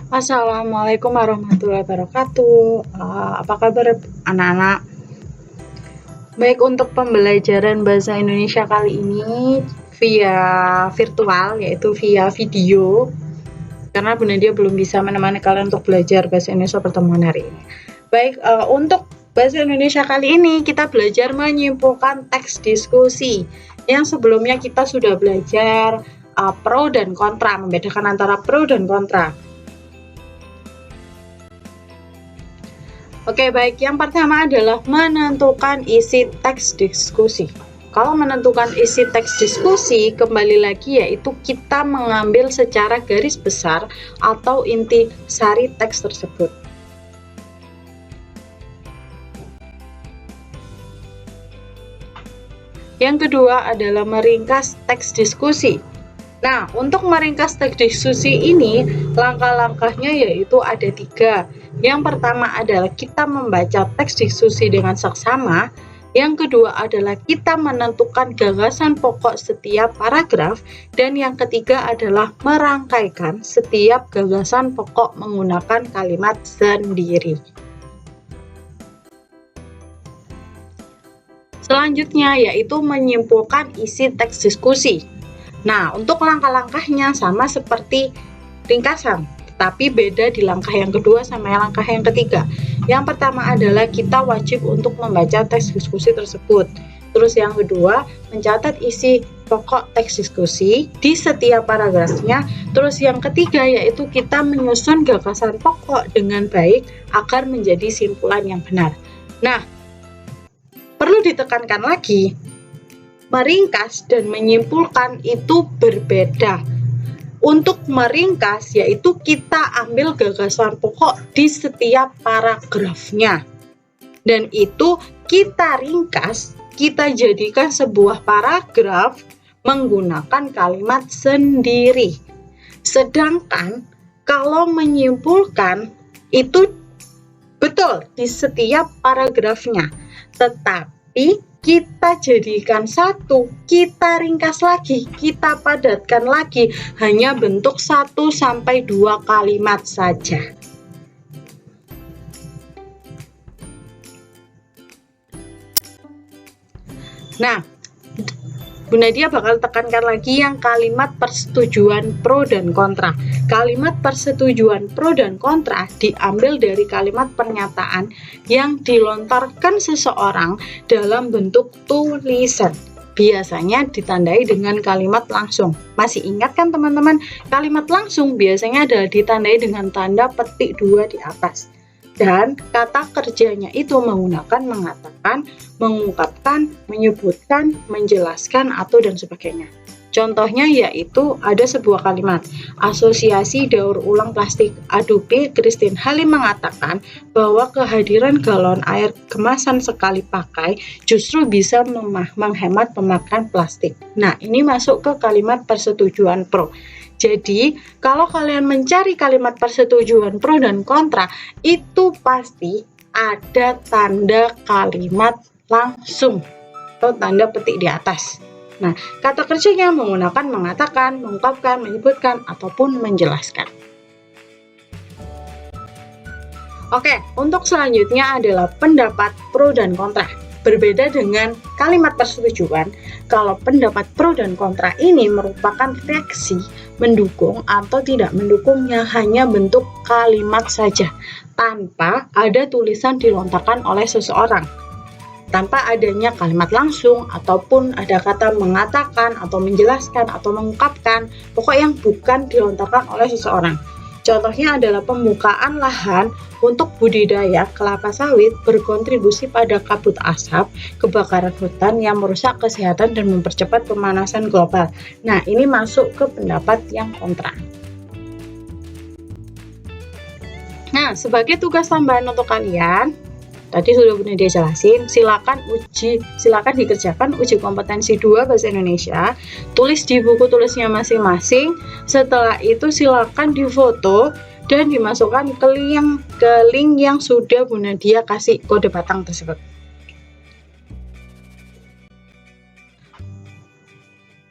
Assalamualaikum warahmatullahi wabarakatuh. Apa kabar anak-anak? Baik, untuk pembelajaran bahasa Indonesia kali ini via virtual, yaitu via video, karena Bu Nadia belum bisa menemani kalian untuk belajar bahasa Indonesia pertemuan hari ini. Baik, untuk bahasa Indonesia kali ini kita belajar menyimpulkan teks diskusi. Yang sebelumnya kita sudah belajar pro dan kontra, membedakan antara pro dan kontra. Oke, baik. Yang pertama adalah menentukan isi teks diskusi. Kalau menentukan isi teks diskusi, kembali lagi yaitu kita mengambil secara garis besar atau inti sari teks tersebut. Yang kedua adalah meringkas teks diskusi. Nah, untuk meringkas teks diskusi ini, langkah-langkahnya yaitu ada 3. Yang pertama adalah kita membaca teks diskusi dengan seksama. Yang kedua adalah kita menentukan gagasan pokok setiap paragraf. Dan yang ketiga adalah merangkaikan setiap gagasan pokok menggunakan kalimat sendiri. Selanjutnya yaitu menyimpulkan isi teks diskusi. Nah, untuk langkah-langkahnya sama seperti ringkasan, tapi beda di langkah yang kedua sama langkah yang ketiga. Yang pertama adalah kita wajib untuk membaca teks diskusi tersebut. Terus yang kedua, mencatat isi pokok teks diskusi di setiap paragrafnya. Terus yang ketiga yaitu kita menyusun gagasan pokok dengan baik agar menjadi simpulan yang benar. Nah, perlu ditekankan lagi, meringkas dan menyimpulkan itu berbeda. Untuk meringkas yaitu kita ambil gagasan pokok di setiap paragrafnya. Dan itu kita ringkas, kita jadikan sebuah paragraf menggunakan kalimat sendiri. Sedangkan kalau menyimpulkan itu betul di setiap paragrafnya. Tetapi kita jadikan satu, kita ringkas lagi, kita padatkan lagi, hanya bentuk 1-2 kalimat saja. Nah, Bu Nadia bakal tekankan lagi yang kalimat persetujuan pro dan kontra. Kalimat persetujuan pro dan kontra diambil dari kalimat pernyataan yang dilontarkan seseorang dalam bentuk tulisan. Biasanya ditandai dengan kalimat langsung. Masih ingat kan teman-teman? Kalimat langsung biasanya adalah ditandai dengan tanda petik 2 di atas. Dan kata kerjanya itu menggunakan mengatakan, mengungkapkan, menyebutkan, menjelaskan, atau dan sebagainya. Contohnya yaitu ada sebuah kalimat, asosiasi daur ulang plastik Adobe Christine Halim mengatakan bahwa kehadiran galon air kemasan sekali pakai justru bisa menghemat pemakaian plastik. Nah, ini masuk ke kalimat persetujuan pro. Jadi, kalau kalian mencari kalimat persetujuan pro dan kontra, itu pasti ada tanda kalimat langsung atau tanda petik di atas. Nah, kata kerjanya menggunakan mengatakan, mengungkapkan, menyebutkan, ataupun menjelaskan. Oke, untuk selanjutnya adalah pendapat pro dan kontra. Berbeda dengan kalimat persetujuan, kalau pendapat pro dan kontra ini merupakan reaksi mendukung atau tidak mendukungnya hanya bentuk kalimat saja, tanpa ada tulisan dilontarkan oleh seseorang, tanpa adanya kalimat langsung ataupun ada kata mengatakan atau menjelaskan atau mengungkapkan, pokok yang bukan dilontarkan oleh seseorang. Contohnya adalah pembukaan lahan untuk budidaya kelapa sawit berkontribusi pada kabut asap, kebakaran hutan yang merusak kesehatan dan mempercepat pemanasan global. Nah, ini masuk ke pendapat yang kontra. Nah, sebagai tugas tambahan untuk kalian, tadi sudah Bu Nadia jelasin, silakan dikerjakan uji kompetensi 2 bahasa Indonesia, tulis di buku tulisnya masing-masing. Setelah itu silakan difoto dan dimasukkan ke link yang sudah Bu Nadia kasih kode batang tersebut.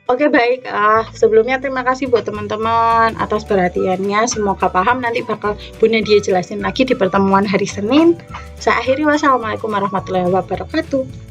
Oke baik, sebelumnya terima kasih buat teman-teman atas perhatiannya, semoga paham, nanti bakal Bu Nadia jelasin lagi di pertemuan hari Senin. Saya akhiri, wassalamualaikum warahmatullahi wabarakatuh.